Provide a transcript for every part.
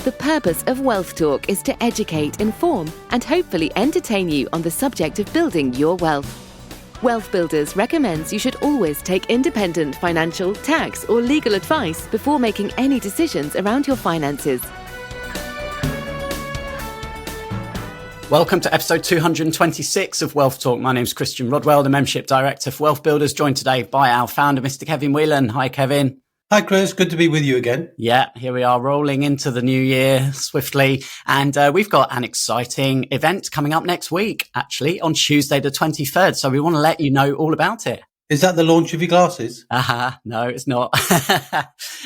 The purpose of WealthTalk is to educate, inform, and hopefully entertain you on the subject of building your wealth. WealthBuilders recommends you should always take independent financial, tax, or legal advice before making any decisions around your finances. Welcome to episode 226 of Wealth Talk. My name's Christian Rodwell, the Membership Director for WealthBuilders, joined today by our founder, Mr. Kevin Whelan. Hi, Kevin. Hi, Chris. Good to be with you again. Yeah, here we are rolling into the new year swiftly. And we've got an exciting event coming up next week, actually, on Tuesday the 23rd. So we want to let you know all about it. Is that the launch of your glasses? No, it's not.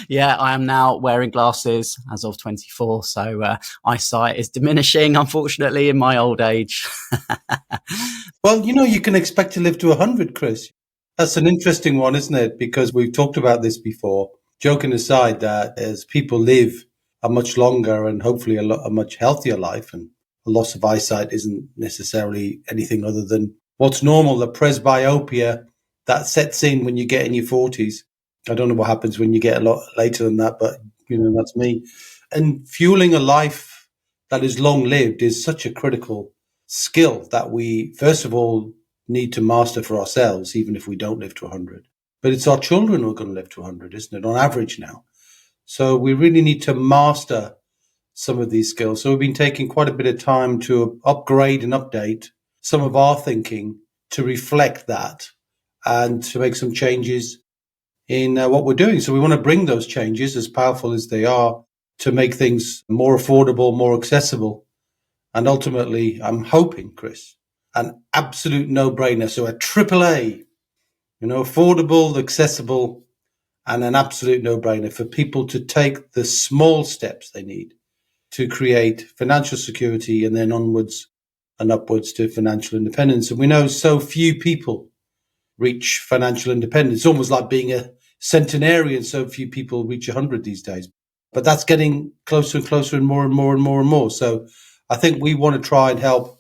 Yeah, I am now wearing glasses as of 24. So eyesight is diminishing, unfortunately, in my old age. Well, you can expect to live to 100, Chris. That's an interesting one, isn't it? Because we've talked about this before. Joking aside, that as people live a much longer and hopefully a much healthier life, and a loss of eyesight isn't necessarily anything other than what's normal, the presbyopia that sets in when you get in your 40s. I don't know what happens when you get a lot later than that, but, that's me. And fueling a life that is long-lived is such a critical skill that we, first of all, need to master for ourselves, even if we don't live to 100. But it's our children who are going to live to 100, isn't it, on average now? So we really need to master some of these skills. So we've been taking quite a bit of time to upgrade and update some of our thinking to reflect that and to make some changes in what we're doing. So we want to bring those changes, as powerful as they are, to make things more affordable, more accessible. And ultimately, I'm hoping, Chris, an absolute no-brainer. So a AAA, affordable, accessible, and an absolute no-brainer for people to take the small steps they need to create financial security and then onwards and upwards to financial independence. And we know so few people reach financial independence. It's almost like being a centenarian. So few people reach 100 these days. But that's getting closer and closer and more and more and more and more. So I think we want to try and help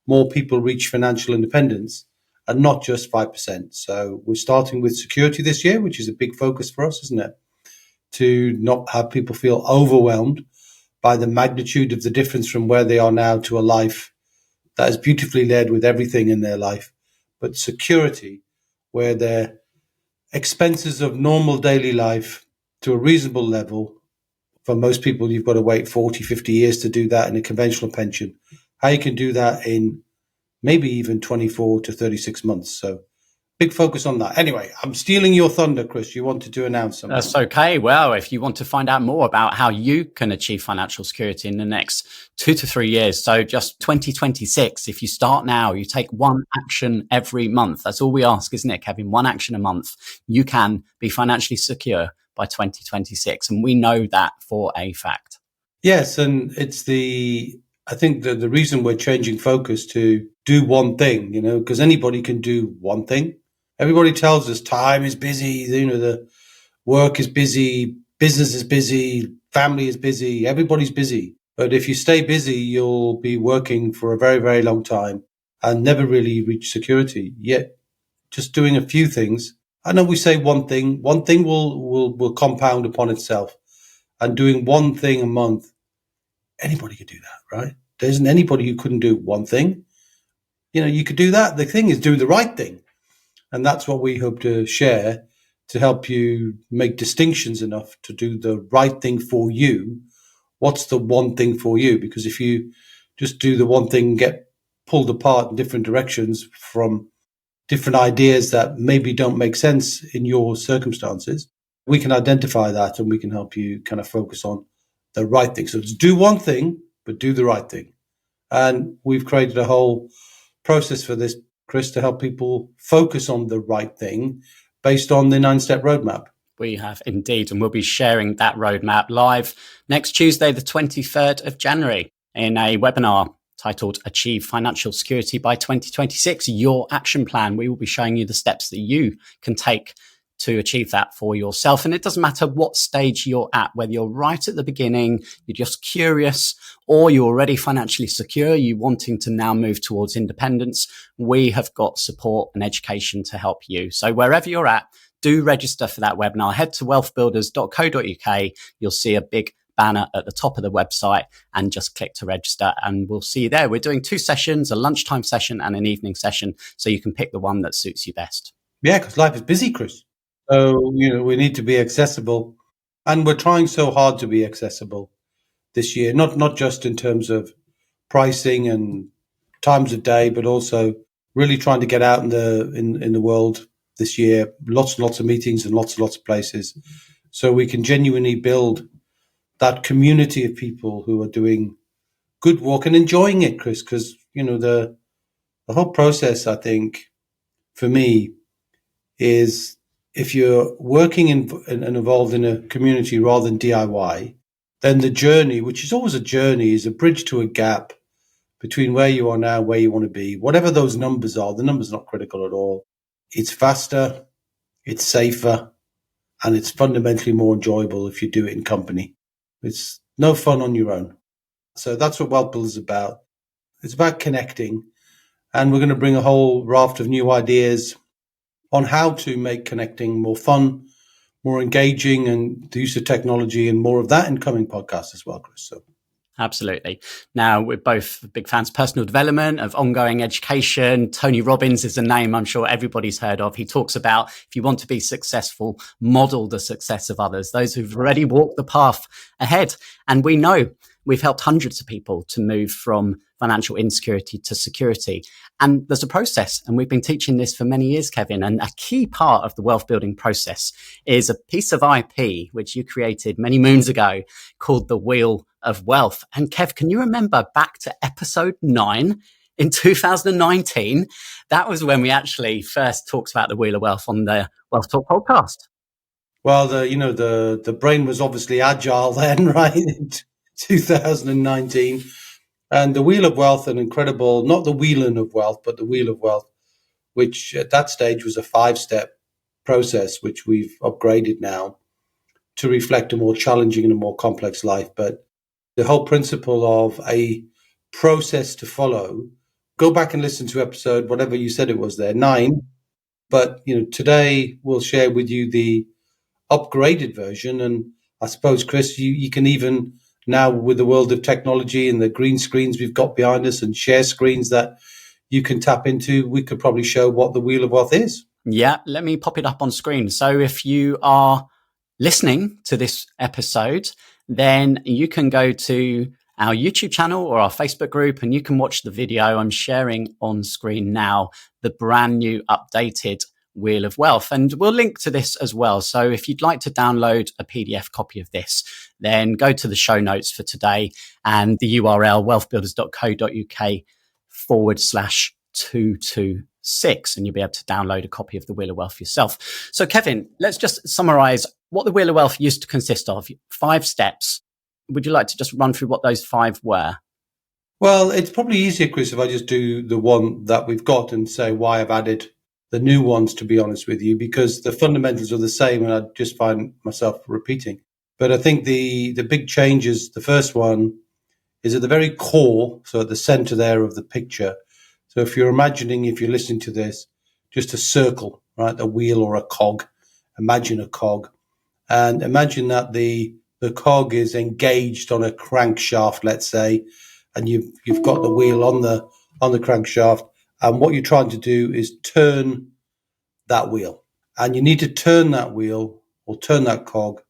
more people reach financial independence and not just 5%. So we're starting with security this year, which is a big focus for us, isn't it? To not have people feel overwhelmed by the magnitude of the difference from where they are now to a life that is beautifully led with everything in their life, but security where their expenses of normal daily life to a reasonable level. For most people, you've got to wait 40, 50 years to do that in a conventional pension. How you can do that in maybe even 24 to 36 months. So big focus on that. Anyway, I'm stealing your thunder, Chris. You wanted to announce something. That's okay. Well, if you want to find out more about how you can achieve financial security in the next 2 to 3 years, so just 2026, if you start now, you take one action every month. That's all we ask, isn't it, Kevin? One action a month. You can be financially secure by 2026. And we know that for a fact. Yes. And I think the reason we're changing focus to do one thing, because anybody can do one thing. Everybody tells us time is busy, the work is busy, business is busy, family is busy, everybody's busy. But if you stay busy, you'll be working for a very, very long time and never really reach security. Yet just doing a few things. I know we say one thing will compound upon itself. And doing one thing a month, anybody could do that, right? There isn't anybody who couldn't do one thing. You could do that. The thing is do the right thing. And that's what we hope to share to help you make distinctions enough to do the right thing for you. What's the one thing for you? Because if you just do the one thing and get pulled apart in different directions from different ideas that maybe don't make sense in your circumstances, we can identify that and we can help you kind of focus on the right thing. So do one thing, but do the right thing. And we've created a whole process for this, Chris, to help people focus on the right thing based on the 9-step roadmap. We have indeed, and we'll be sharing that roadmap live next Tuesday, the 23rd of January, in a webinar titled Achieve Financial Security by 2026, Your Action Plan. We will be showing you the steps that you can take to achieve that for yourself. And it doesn't matter what stage you're at, whether you're right at the beginning, you're just curious, or you're already financially secure, you wanting to now move towards independence. We have got support and education to help you. So wherever you're at, do register for that webinar. Head to wealthbuilders.co.uk. You'll see a big banner at the top of the website and just click to register, and we'll see you there. We're doing 2 sessions, a lunchtime session and an evening session, so you can pick the one that suits you best. Yeah, because life is busy, Chris. So, we need to be accessible, and we're trying so hard to be accessible this year, not just in terms of pricing and times of day, but also really trying to get out in the world this year. Lots and lots of meetings and lots of places, so we can genuinely build that community of people who are doing good work and enjoying it, Chris. Because the whole process, I think, for me, is if you're working and involved in a community rather than DIY, then the journey, which is always a journey, is a bridge to a gap between where you are now and where you want to be. Whatever those numbers are, the numbers are not critical at all. It's faster, it's safer, and it's fundamentally more enjoyable if you do it in company. It's no fun on your own. So that's what WealthBuilders is about. It's about connecting, and we're going to bring a whole raft of new ideas on how to make connecting more fun, more engaging, and the use of technology, and more of that in coming podcasts as well, Chris. So. Absolutely. Now, we're both big fans of personal development, of ongoing education. Tony Robbins is a name I'm sure everybody's heard of. He talks about, if you want to be successful, model the success of others, those who've already walked the path ahead. And we know we've helped hundreds of people to move from financial insecurity to security. And there's a process, and we've been teaching this for many years, Kevin. And a key part of the wealth building process is a piece of IP, which you created many moons ago, called the Wheel of Wealth. And Kev, can you remember back to episode 9 in 2019? That was when we actually first talked about the Wheel of Wealth on the WealthTalk podcast. Well, the brain was obviously agile then, right? In 2019. And the Wheel of Wealth, an incredible, not the wheeling of wealth, but the Wheel of Wealth, which at that stage was a 5-step process, which we've upgraded now to reflect a more challenging and a more complex life. But the whole principle of a process to follow, go back and listen to episode, whatever you said it was there, 9. But, today we'll share with you the upgraded version. And I suppose, Chris, you can even now, with the world of technology and the green screens we've got behind us and share screens that you can tap into, we could probably show what the Wheel of Wealth is. Yeah, let me pop it up on screen. So if you are listening to this episode, then you can go to our YouTube channel or our Facebook group, and you can watch the video I'm sharing on screen now, the brand new updated Wheel of Wealth. And we'll link to this as well. So if you'd like to download a PDF copy of this, then go to the show notes for today and the URL wealthbuilders.co.uk/226, and you'll be able to download a copy of the Wheel of Wealth yourself. So Kevin, let's just summarize what the Wheel of Wealth used to consist of. 5 steps. Would you like to just run through what those 5 were? Well, it's probably easier, Chris, if I just do the one that we've got and say why I've added the new ones, to be honest with you, because the fundamentals are the same and I just find myself repeating. But I think the big changes, the first one is at the very core, so at the center there of the picture. So if you're imagining, if you're listening to this, just a circle, right, a wheel or a cog, imagine a cog. And imagine that the cog is engaged on a crankshaft, let's say, and you've got the wheel on the crankshaft. And what you're trying to do is turn that wheel. And you need to turn that wheel or turn that cog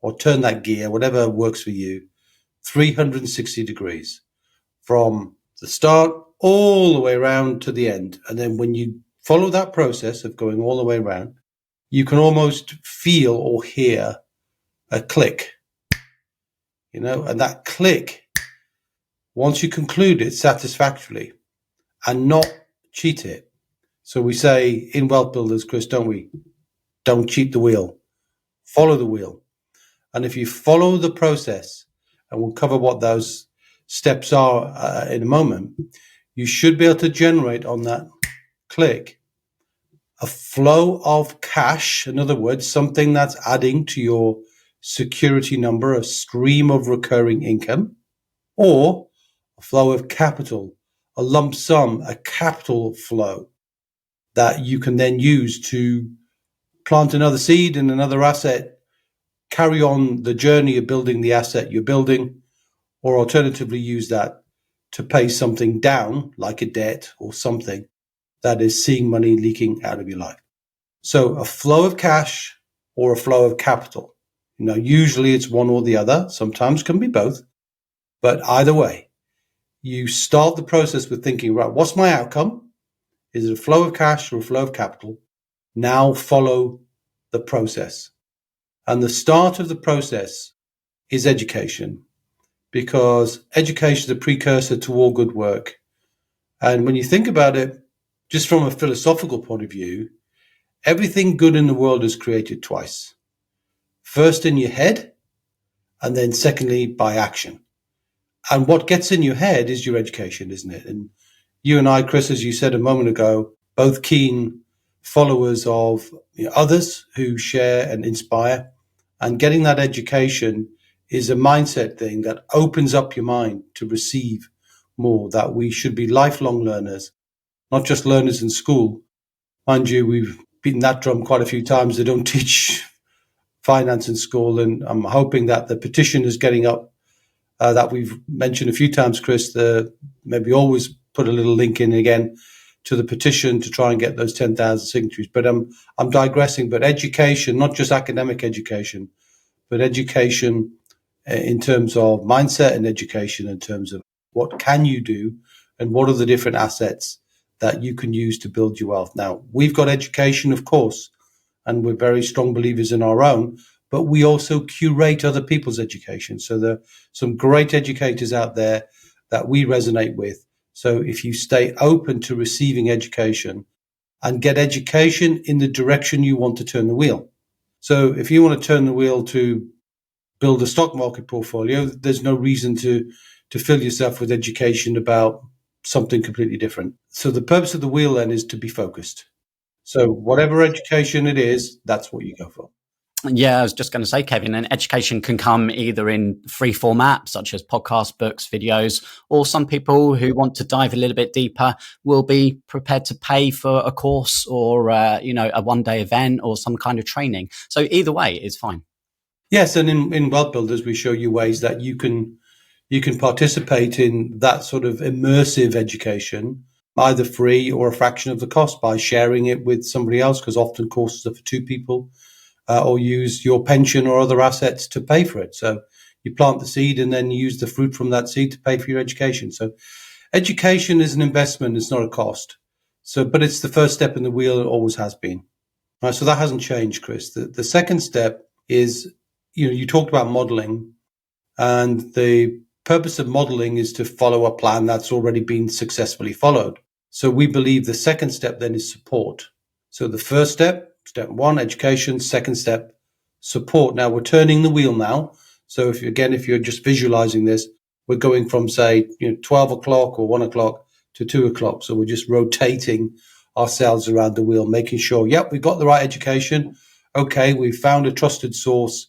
or turn that gear, whatever works for you, 360 degrees from the start all the way around to the end. And then when you follow that process of going all the way around, you can almost feel or hear a click, and that click, once you conclude it satisfactorily and not cheat it. So we say in WealthBuilders, Chris, don't we? Don't cheat the wheel. Follow the wheel. And if you follow the process, and we'll cover what those steps are in a moment, you should be able to generate on that click a flow of cash. In other words, something that's adding to your security number, a stream of recurring income, or a flow of capital, a lump sum, a capital flow that you can then use to plant another seed in another asset carry on the journey of building the asset you're building, or alternatively use that to pay something down, like a debt or something that is seeing money leaking out of your life. So a flow of cash or a flow of capital. Usually it's one or the other. Sometimes can be both. But either way, you start the process with thinking, right, what's my outcome? Is it a flow of cash or a flow of capital? Now follow the process. And the start of the process is education, because education is a precursor to all good work. And when you think about it, just from a philosophical point of view, everything good in the world is created twice. First in your head, and then secondly by action. And what gets in your head is your education, isn't it? And you and I, Chris, as you said a moment ago, both keen followers of others who share and inspire. And getting that education is a mindset thing that opens up your mind to receive more, that we should be lifelong learners, not just learners in school. Mind you, we've beaten that drum quite a few times. They don't teach finance in school, and I'm hoping that the petition is getting up that we've mentioned a few times, Chris. Maybe always put a little link in again to the petition to try and get those 10,000 signatures. But I'm digressing. But education, not just academic education, but education in terms of mindset, and education in terms of what can you do and what are the different assets that you can use to build your wealth. Now, we've got education, of course, and we're very strong believers in our own, but we also curate other people's education. So there are some great educators out there that we resonate with. So if you stay open to receiving education and get education in the direction you want to turn the wheel. So if you want to turn the wheel to build a stock market portfolio, there's no reason to fill yourself with education about something completely different. So the purpose of the wheel then is to be focused. So whatever education it is, that's what you go for. Yeah, I was just going to say, Kevin, and education can come either in free format, such as podcasts, books, videos, or some people who want to dive a little bit deeper will be prepared to pay for a course or, a one-day event or some kind of training. So either way is fine. Yes, and in WealthBuilders, we show you ways that you can participate in that sort of immersive education, either free or a fraction of the cost by sharing it with somebody else, because often courses are for two people, or use your pension or other assets to pay for it. So you plant the seed and then use the fruit from that seed to pay for your education. So education is an investment, it's not a cost. So, but it's the first step in the wheel, it always has been. Right, so that hasn't changed, Chris. The second step is, you talked about modeling, and the purpose of modeling is to follow a plan that's already been successfully followed. So we believe the second step then is support. So the first step one, education. Second step, support. Now we're turning the wheel now. So if you're just visualizing this, we're going from, say, 12 o'clock or 1 o'clock to 2 o'clock. So we're just rotating ourselves around the wheel, making sure, we've got the right education. Okay, we've found a trusted source.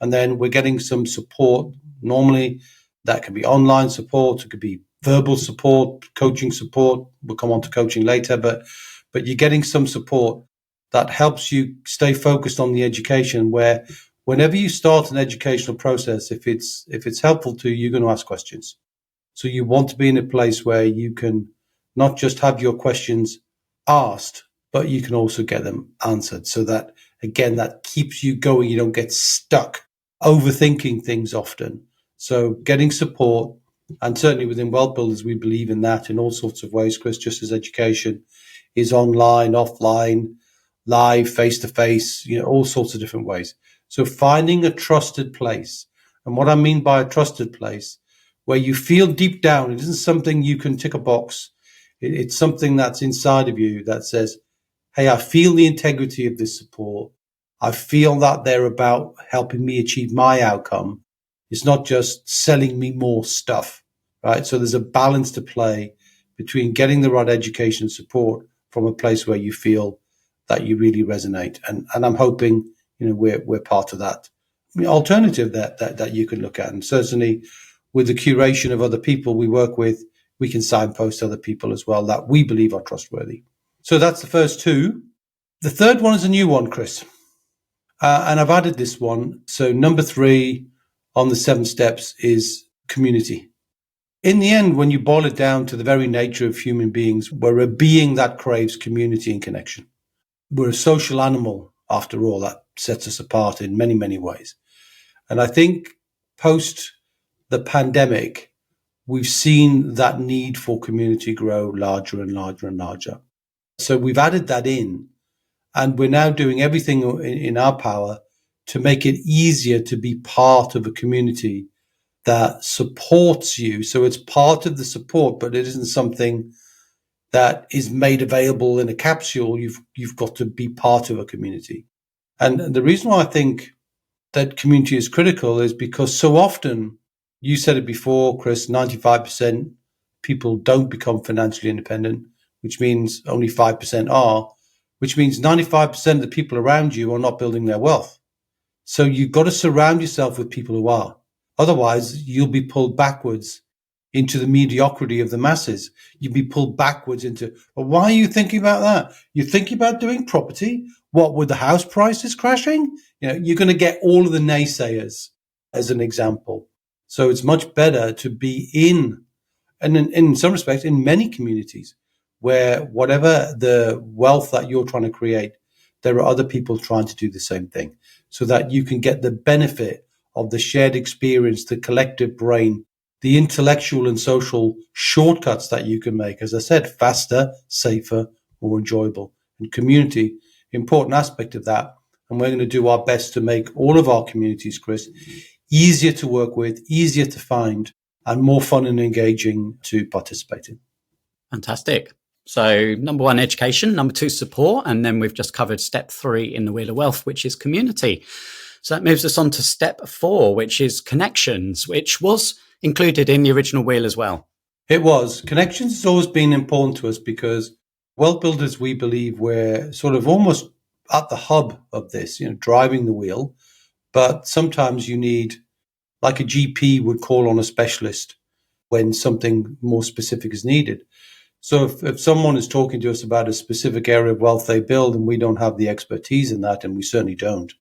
And then we're getting some support. Normally that can be online support. It could be verbal support, coaching support. We'll come on to coaching later, but you're getting some support that helps you stay focused on the education, where whenever you start an educational process, if it's helpful to you, you're going to ask questions. So you want to be in a place where you can not just have your questions asked, but you can also get them answered. So that, again, that keeps you going. You don't get stuck overthinking things often. So getting support, and certainly within WealthBuilders, we believe in that in all sorts of ways, Chris, just as education is online, offline, live, face-to-face, all sorts of different ways. So finding a trusted place. And what I mean by a trusted place, where you feel deep down, it isn't something you can tick a box. It's something that's inside of you that says, hey, I feel the integrity of this support. I feel that they're about helping me achieve my outcome. It's not just selling me more stuff, right? So there's a balance to play between getting the right education support from a place where you feel that you really resonate. And I'm hoping, we're part of that alternative that you can look at. And certainly with the curation of other people we work with, we can signpost other people as well that we believe are trustworthy. So that's the first two. The third one is a new one, Chris. And I've added this one. So number 3 on the 7 steps is community. In the end, when you boil it down to the very nature of human beings, we're a being that craves community and connection. We're a social animal, after all. That sets us apart in many, many ways. And I think post the pandemic, we've seen that need for community grow larger and larger and larger. So we've added that in, and we're now doing everything in our power to make it easier to be part of a community that supports you. So it's part of the support, but it isn't something that is made available in a capsule. You've got to be part of a community. And the reason why I think that community is critical is because so often, you said it before, Chris, 95% people don't become financially independent, which means only 5% are, which means 95% of the people around you are not building their wealth. So you've got to surround yourself with people who are. Otherwise, you'll be pulled backwards into the mediocrity of the masses. You'll be pulled backwards into, well, why are you thinking about that? You're thinking about doing property? What, with the house prices crashing? You're going to get all of the naysayers as an example. So it's much better to be in, and in some respects, in many communities where whatever the wealth that you're trying to create, there are other people trying to do the same thing so that you can get the benefit of the shared experience, the collective brain, the intellectual and social shortcuts that you can make, as I said, faster, safer, more enjoyable. And community, important aspect of that. And we're going to do our best to make all of our communities, Chris, easier to work with, easier to find, and more fun and engaging to participate in. Fantastic. So number 1, education. Number 2, support. And then we've just covered step 3 in the Wheel of Wealth, which is community. So that moves us on to step 4, which is connections, which was included in the original wheel as well. It was. Connections has always been important to us because WealthBuilders, we believe, we're sort of almost at the hub of this, driving the wheel. But sometimes you need, like a GP would call on a specialist when something more specific is needed. So if someone is talking to us about a specific area of wealth they build and we don't have the expertise in that, and we certainly don't,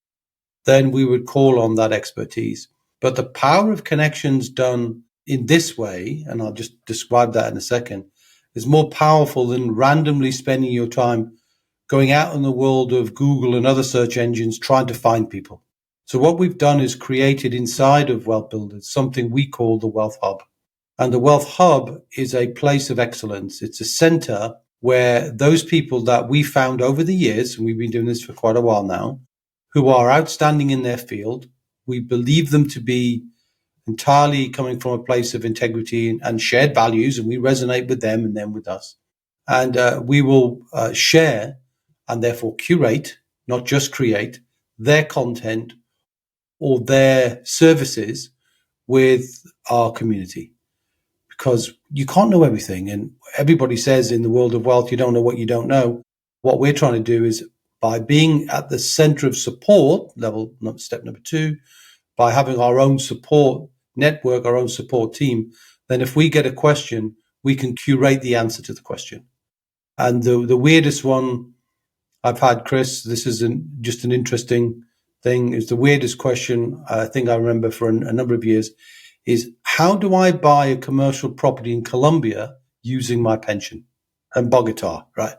then we would call on that expertise. But the power of connections done in this way, and I'll just describe that in a second, is more powerful than randomly spending your time going out in the world of Google and other search engines trying to find people. So what we've done is created inside of WealthBuilders something we call the Wealth Hub. And the Wealth Hub is a place of excellence. It's a center where those people that we found over the years, and we've been doing this for quite a while now, who are outstanding in their field, we believe them to be entirely coming from a place of integrity and shared values, and we resonate with them and them with us. And we will share and therefore curate, not just create, their content or their services with our community. Because you can't know everything. And everybody says in the world of wealth, you don't know what you don't know. What we're trying to do is, by being at the center of support, step number 2, by having our own support network, our own support team, then if we get a question, we can curate the answer to the question. And the weirdest one I've had, Chris, this is just an interesting thing, is the weirdest question I think I remember for a number of years is, how do I buy a commercial property in Colombia using my pension and Bogota, right?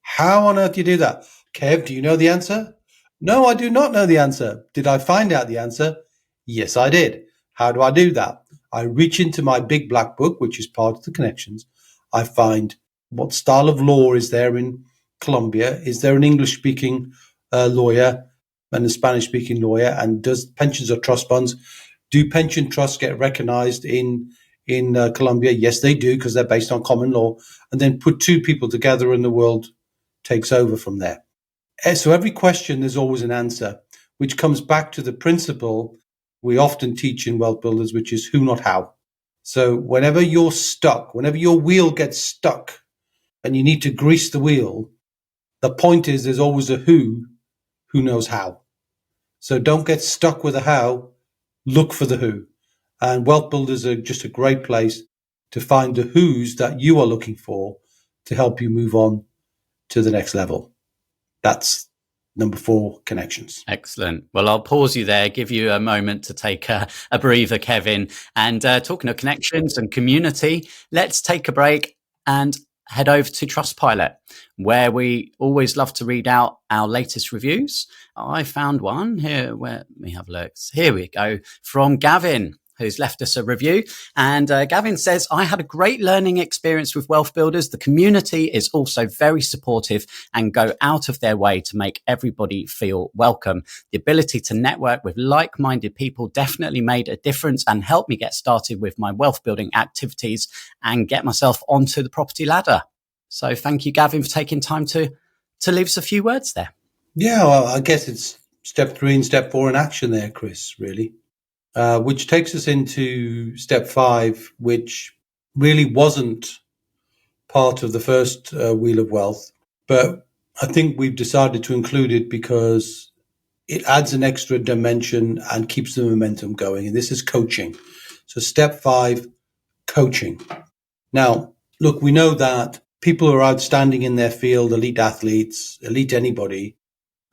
How on earth do you do that? Kev, do you know the answer? No, I do not know the answer. Did I find out the answer? Yes, I did. How do I do that? I reach into my big black book, which is part of the connections. I find what style of law is there in Colombia. Is there an English-speaking lawyer and a Spanish-speaking lawyer? And does pensions or trust funds, do pension trusts get recognized in Colombia? Yes, they do, because they're based on common law. And then put 2 people together and the world takes over from there. So every question, there's always an answer, which comes back to the principle we often teach in WealthBuilders, which is who, not how. So whenever you're stuck, whenever your wheel gets stuck and you need to grease the wheel, the point is there's always a who knows how. So don't get stuck with a how, look for the who. And WealthBuilders are just a great place to find the who's that you are looking for to help you move on to the next level. That's number 4, connections. Excellent. Well, I'll pause you there, give you a moment to take a breather, Kevin. And talking of connections and community, let's take a break and head over to Trustpilot, where we always love to read out our latest reviews. I found one here. Let me have a look. Here we go, from Gavin, who's left us a review. And Gavin says, I had a great learning experience with WealthBuilders. The community is also very supportive and go out of their way to make everybody feel welcome. The ability to network with like-minded people definitely made a difference and helped me get started with my wealth building activities and get myself onto the property ladder. So thank you, Gavin, for taking time to leave us a few words there. Yeah, well, I guess it's step 3 and step 4 in action there, Chris, really. Which takes us into step 5, which really wasn't part of the first Wheel of Wealth. But I think we've decided to include it because it adds an extra dimension and keeps the momentum going. And this is coaching. So step 5, coaching. Now, look, we know that people who are outstanding in their field, elite athletes, elite anybody,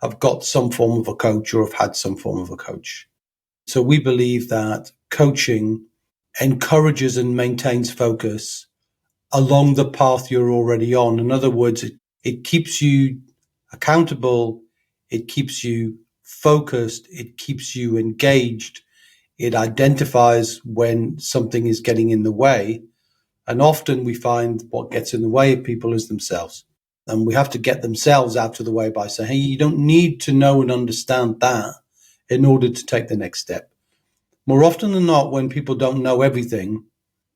have got some form of a coach or have had some form of a coach. So we believe that coaching encourages and maintains focus along the path you're already on. In other words, it keeps you accountable, it keeps you focused, it keeps you engaged, it identifies when something is getting in the way. And often we find what gets in the way of people is themselves. And we have to get themselves out of the way by saying, hey, you don't need to know and understand that in order to take the next step. More often than not, when people don't know everything,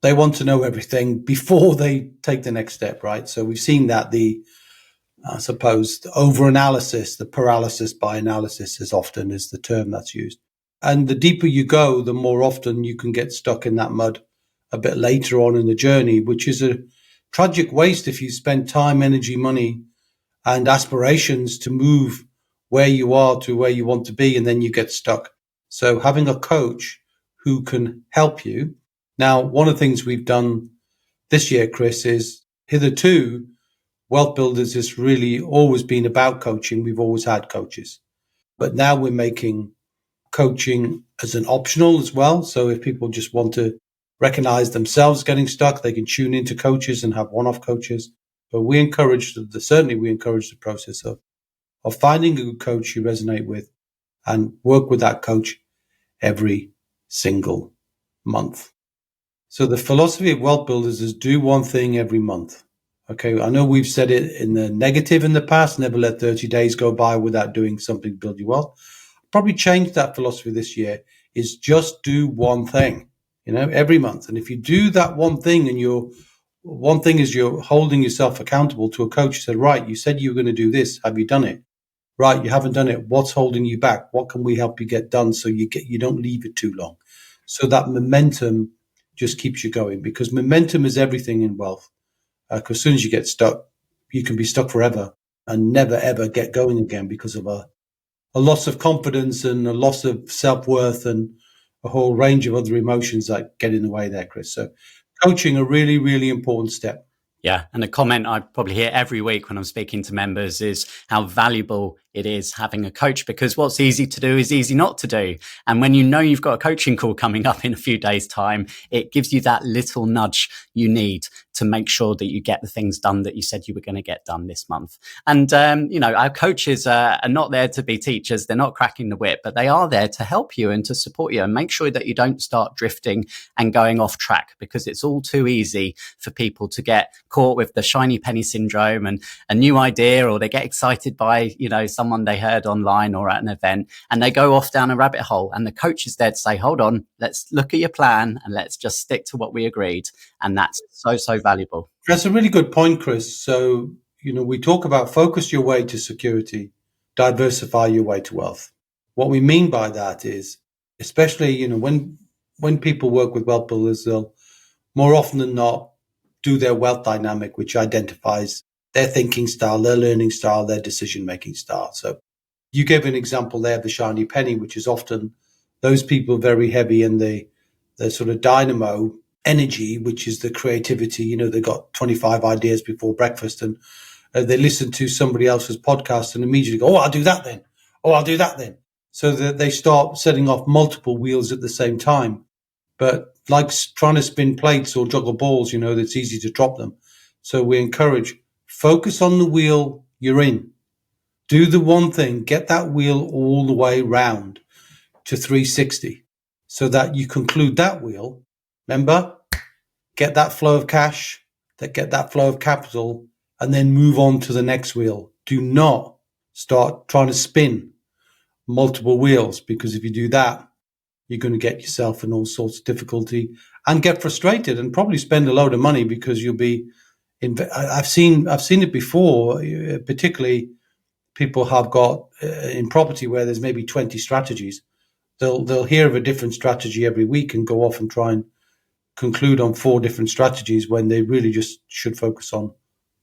they want to know everything before they take the next step, right? So we've seen that the over-analysis, the paralysis by analysis is often is the term that's used. And the deeper you go, the more often you can get stuck in that mud a bit later on in the journey, which is a tragic waste if you spend time, energy, money, and aspirations to move where you are to where you want to be, and then you get stuck. So having a coach who can help you. Now, one of the things we've done this year, Chris, is hitherto, WealthBuilders has really always been about coaching. We've always had coaches. But now we're making coaching as an optional as well. So if people just want to recognize themselves getting stuck, they can tune into coaches and have one-off coaches. But we encourage the process of finding a good coach you resonate with and work with that coach every single month. So the philosophy of WealthBuilders is do one thing every month. Okay, I know we've said it in the negative in the past, never let 30 days go by without doing something to build your wealth. Probably change that philosophy this year, is just do one thing, every month. And if you do that one thing and you're holding yourself accountable to a coach who said, right, you said you were going to do this. Have you done it? Right, you haven't done it. What's holding you back? What can we help you get done so you don't leave it too long? So that momentum just keeps you going, because momentum is everything in wealth. Because as soon as you get stuck, you can be stuck forever and never, ever get going again because of a loss of confidence and a loss of self-worth and a whole range of other emotions that get in the way there, Chris. So coaching, a really, really important step. Yeah. And a comment I probably hear every week when I'm speaking to members is how valuable it is having a coach, because what's easy to do is easy not to do. And when you know you've got a coaching call coming up in a few days' time, it gives you that little nudge you need to make sure that you get the things done that you said you were going to get done this month. And, our coaches are not there to be teachers. They're not cracking the whip, but they are there to help you and to support you and make sure that you don't start drifting and going off track, because it's all too easy for people to get caught with the shiny penny syndrome and a new idea, or they get excited by, someone they heard online or at an event, and they go off down a rabbit hole. And the coach is there to say, hold on, let's look at your plan and let's just stick to what we agreed. And that's so valuable. That's a really good point, Chris. So, we talk about focus your way to security, diversify your way to wealth. What we mean by that is, especially, when people work with wealth builders, they'll more often than not do their wealth dynamic, which identifies their thinking style, their learning style, their decision-making style. So you gave an example there of the shiny penny, which is often those people very heavy in the sort of dynamo energy, which is the creativity. They got 25 ideas before breakfast and They listen to somebody else's podcast and immediately go, oh, I'll do that then. Oh, I'll do that then. So that they start setting off multiple wheels at the same time. But like trying to spin plates or juggle balls, it's easy to drop them. So we encourage, focus on the wheel you're in. Do the one thing, get that wheel all the way round to 360 so that you conclude that wheel. Remember, get that flow of cash, get that flow of capital, and then move on to the next wheel. Do not start trying to spin multiple wheels, because if you do that, you're going to get yourself in all sorts of difficulty and get frustrated and probably spend a load of money, because you'll be. I've seen it before, particularly people have got in property where there's maybe 20 strategies. They'll hear of a different strategy every week and go off and try and conclude on 4 different strategies when they really just should focus on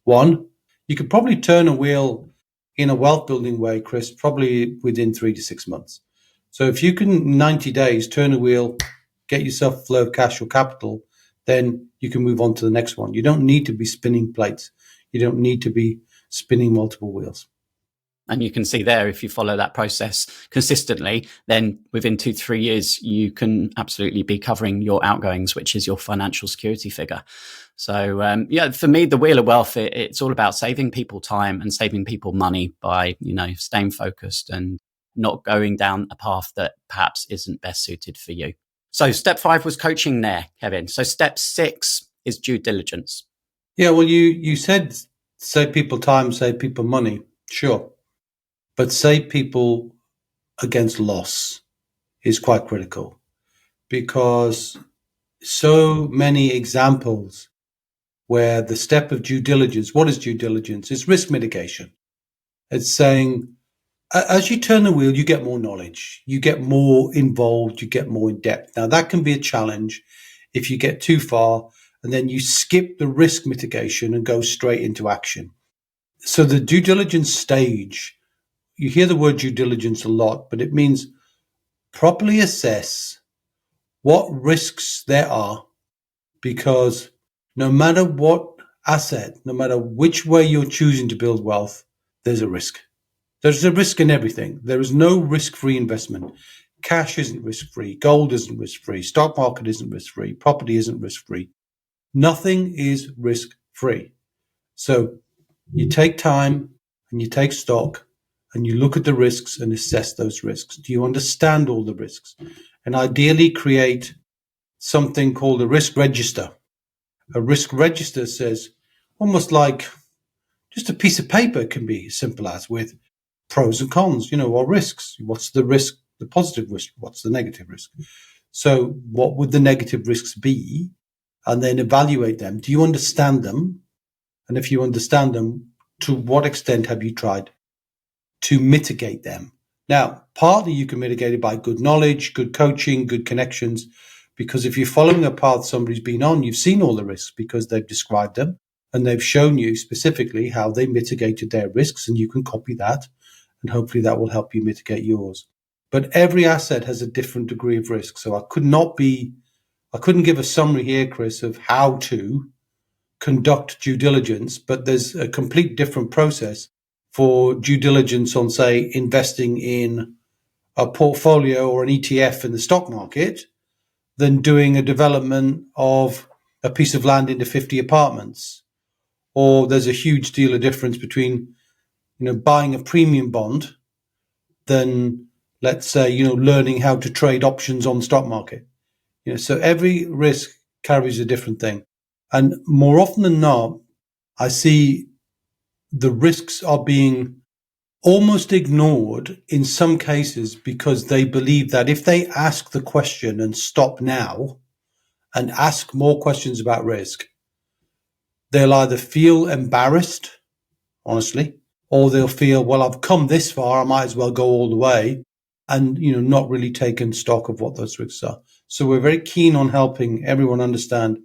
one. You could probably turn a wheel in a wealth building way, Chris, probably within 3 to 6 months. So if you can 90 days turn a wheel, get yourself a flow of cash or capital, then you can move on to the next one. You don't need to be spinning plates. You don't need to be spinning multiple wheels. And you can see there, if you follow that process consistently, then within 2-3 years, you can absolutely be covering your outgoings, which is your financial security figure. So, for me, the Wheel of Wealth, it's all about saving people time and saving people money by, staying focused and not going down a path that perhaps isn't best suited for you. So step 5 was coaching there, Kevin. So step 6 is due diligence. Yeah, well, you said save people time, save people money. Sure. But save people against loss is quite critical, because so many examples where the step of due diligence, what is due diligence? It's risk mitigation. It's saying, as you turn the wheel, you get more knowledge, you get more involved, you get more in depth. Now, that can be a challenge if you get too far and then you skip the risk mitigation and go straight into action. So the due diligence stage, you hear the word due diligence a lot, but it means properly assess what risks there are, because no matter what asset, no matter which way you're choosing to build wealth, there's a risk. There's a risk in everything. There is no risk-free investment. Cash isn't risk-free. Gold isn't risk-free. Stock market isn't risk-free. Property isn't risk-free. Nothing is risk-free. So you take time and you take stock and you look at the risks and assess those risks. Do you understand all the risks? And ideally create something called a risk register. A risk register says, almost like just a piece of paper, can be as simple as with pros and cons, or risks. What's the risk, the positive risk? What's the negative risk? So what would the negative risks be? And then evaluate them. Do you understand them? And if you understand them, to what extent have you tried to mitigate them? Now, partly you can mitigate it by good knowledge, good coaching, good connections, because if you're following a path somebody's been on, you've seen all the risks because they've described them and they've shown you specifically how they mitigated their risks, and you can copy that, and hopefully that will help you mitigate yours. But every asset has a different degree of risk. So I couldn't give a summary here, Chris, of how to conduct due diligence, but there's a complete different process for due diligence on, say, investing in a portfolio or an ETF in the stock market than doing a development of a piece of land into 50 apartments. Or there's a huge deal of difference between, buying a premium bond than, let's say, learning how to trade options on the stock market. So every risk carries a different thing. And more often than not, I see the risks are being almost ignored in some cases because they believe that if they ask the question and stop now and ask more questions about risk, they'll either feel embarrassed, honestly, or they'll feel, well, I've come this far, I might as well go all the way, and, not really taken stock of what those risks are. So we're very keen on helping everyone understand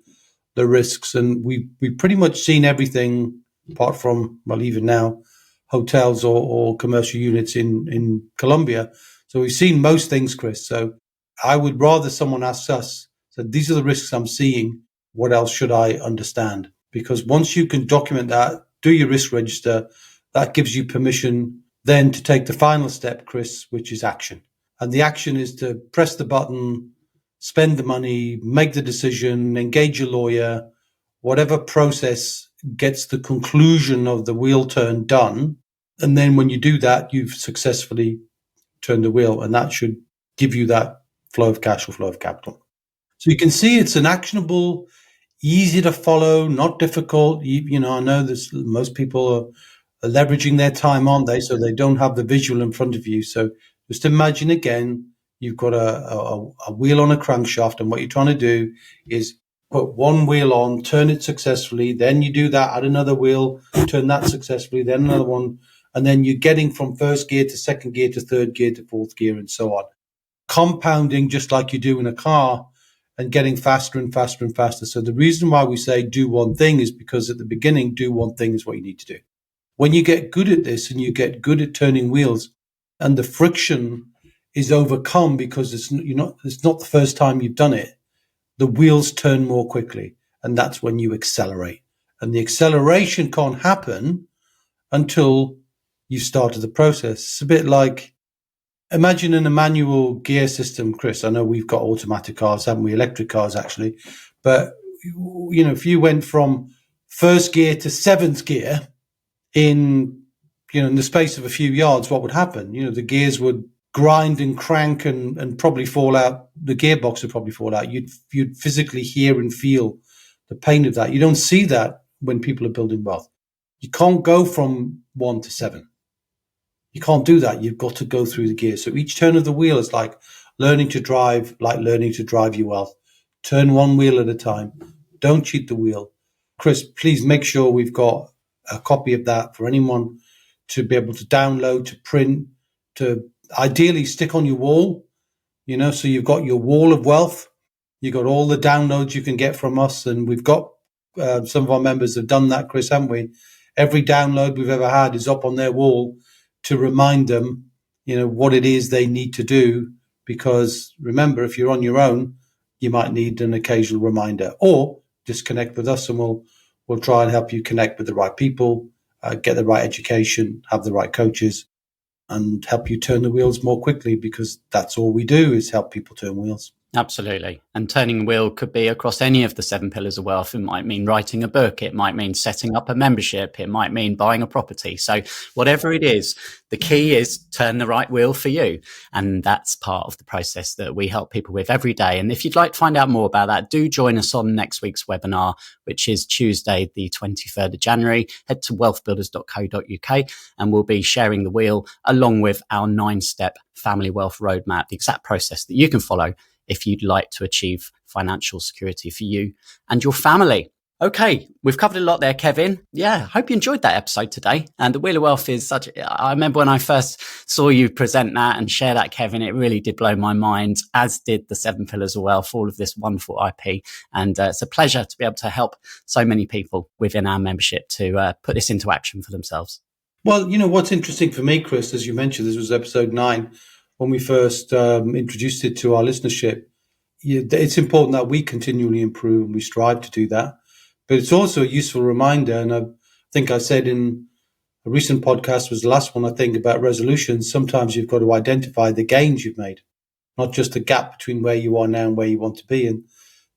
the risks. And we've pretty much seen everything apart from, well, even now, hotels or commercial units in Colombia. So we've seen most things, Chris. So I would rather someone asks us, so these are the risks I'm seeing. What else should I understand? Because once you can document that do your risk register. That gives you permission then to take the final step, Chris, which is action. And the action is to press the button, spend the money, make the decision, engage a lawyer, whatever process gets the conclusion of the wheel turn done. And then when you do that, you've successfully turned the wheel, and that should give you that flow of cash or flow of capital. So you can see it's an actionable, easy to follow, not difficult. I know most people are leveraging their time, aren't they? So they don't have the visual in front of you. So just imagine again, you've got a wheel on a crankshaft, and what you're trying to do is put one wheel on, turn it successfully, then you do that, add another wheel, turn that successfully, then another one, and then you're getting from first gear to second gear to third gear to fourth gear and so on. Compounding just like you do in a car and getting faster and faster and faster. So the reason why we say do one thing is because at the beginning, do one thing is what you need to do. When you get good at this and you get good at turning wheels and the friction is overcome because it's not the first time you've done it, the wheels turn more quickly, and that's when you accelerate. And the acceleration can't happen until you've started the process. It's a bit like, imagine in a manual gear system, Chris. I know we've got automatic cars, haven't we? Electric cars, actually. But, if you went from first gear to seventh gear in the space of a few yards, what would happen? The gears would grind and crank and probably fall out. The gearbox would probably fall out. You'd physically hear and feel the pain of that. You don't see that when people are building wealth. You can't go from 1 to 7. You can't do that. You've got to go through the gears. So each turn of the wheel is like learning to drive your wealth. Turn one wheel at a time. Don't cheat the wheel. Chris, please make sure we've got a copy of that for anyone to be able to download, to print, to ideally stick on your wall, so you've got your wall of wealth. You've got all the downloads you can get from us. And we've got some of our members have done that, Chris, haven't we? Every download we've ever had is up on their wall to remind them, what it is they need to do. Because remember, if you're on your own, you might need an occasional reminder, or just connect with us and we'll try and help you connect with the right people, get the right education, have the right coaches, and help you turn the wheels more quickly, because that's all we do is help people turn wheels. Absolutely. And turning a wheel could be across any of the 7 pillars of wealth. It might mean writing a book. It might mean setting up a membership. It might mean buying a property. So whatever it is, the key is turn the right wheel for you. And that's part of the process that we help people with every day. And if you'd like to find out more about that, do join us on next week's webinar, which is Tuesday, the 23rd of January. Head to wealthbuilders.co.uk and we'll be sharing the wheel along with our 9-step family wealth roadmap, the exact process that you can follow if you'd like to achieve financial security for you and your family. Okay, we've covered a lot there, Kevin. Yeah, hope you enjoyed that episode today. And the Wheel of Wealth is I remember when I first saw you present that and share that, Kevin, it really did blow my mind, as did the 7 Pillars of Wealth, all of this wonderful IP. And it's a pleasure to be able to help so many people within our membership to put this into action for themselves. Well, what's interesting for me, Chris, as you mentioned, this was episode 9, when we first introduced it to our listenership. It's important that we continually improve, and we strive to do that. But it's also a useful reminder, and I think I said in a recent podcast, was the last one, I think, about resolutions. Sometimes you've got to identify the gains you've made, not just the gap between where you are now and where you want to be. And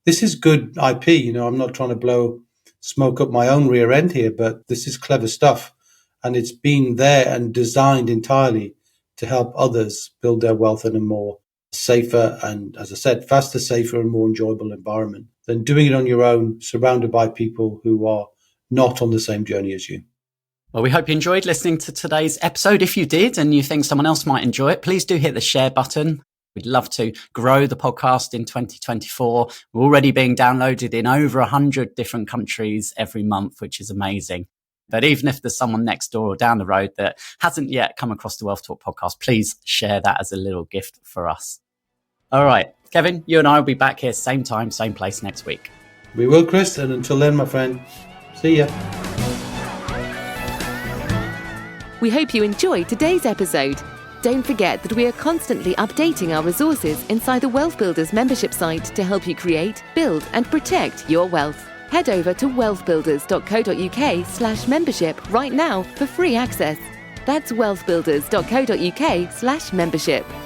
this is good IP. I'm not trying to blow smoke up my own rear end here, but this is clever stuff. And it's been there and designed entirely to help others build their wealth in a more safer and, as I said, faster, safer and more enjoyable environment than doing it on your own, surrounded by people who are not on the same journey as you. Well, we hope you enjoyed listening to today's episode. If you did and you think someone else might enjoy it, please do hit the share button. We'd love to grow the podcast in 2024. We're already being downloaded in over 100 different countries every month, which is amazing. But even if there's someone next door or down the road that hasn't yet come across the Wealth Talk podcast, please share that as a little gift for us. All right, Kevin, you and I will be back here same time, same place next week. We will, Chris. And until then, my friend, see ya. We hope you enjoyed today's episode. Don't forget that we are constantly updating our resources inside the WealthBuilders membership site to help you create, build, and protect your wealth. Head over to wealthbuilders.co.uk/membership right now for free access. That's wealthbuilders.co.uk/membership.